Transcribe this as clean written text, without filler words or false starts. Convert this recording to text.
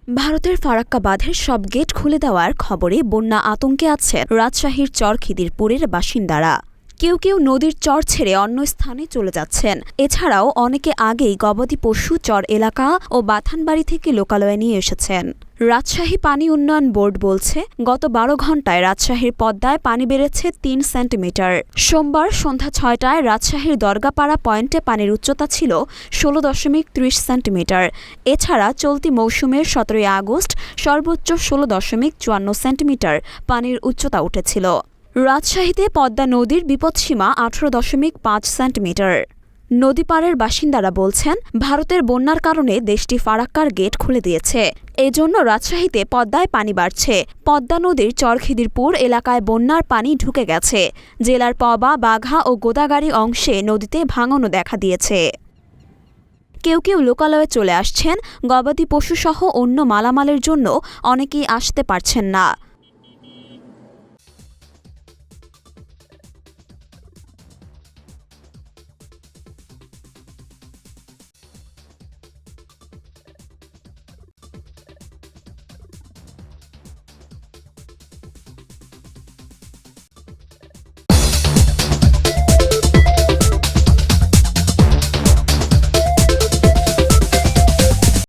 ভারতের ফারাক্কা বাঁধের সব গেট খুলে দেওয়ার খবরে বন্যা আতঙ্কে আছেন রাজশাহীর চর খিদিরপুরের বাসিন্দারা। কেউ কেউ নদীর চর ছেড়ে অন্য স্থানে চলে যাচ্ছেন। এছাড়াও অনেকে আগেই গবাদি পশু চর এলাকা ও বাথানবাড়ি থেকে লোকালয়ে নিয়ে এসেছেন। রাজশাহী পানি উন্নয়ন বোর্ড বলছে, গত ১২ ঘণ্টায় রাজশাহীর পদ্মায় পানি বেড়েছে ৩ সেন্টিমিটার। সোমবার সন্ধ্যা ৬টায় রাজশাহীর দরগাপাড়া পয়েন্টে পানির উচ্চতা ছিল ১৬.৩০ সেন্টিমিটার। এছাড়া চলতি মৌসুমের ১৭ আগস্ট সর্বোচ্চ ১৬.৫৪ সেন্টিমিটার পানির উচ্চতা উঠেছিল। রাজশাহীতে পদ্মা নদীর বিপদসীমা ১৮.৫ সেন্টিমিটার। নদীপাড়ের বাসিন্দারা বলছেন, ভারতের বন্যার কারণে দেশটি ফারাক্কার গেট খুলে দিয়েছে। এজন্য রাজশাহীতে পদ্মায় পানি বাড়ছে। পদ্মা নদীর চরখিদিরপুর এলাকায় বন্যার পানি ঢুকে গেছে। জেলার পবা, বাঘা ও গোদাগাড়ি অংশে নদীতে ভাঙনও দেখা দিয়েছে। কেউ কেউ লোকালয়ে চলে আসছেন। গবাদি পশুসহ অন্য মালামালের জন্য অনেকেই আসতে পারছেন না।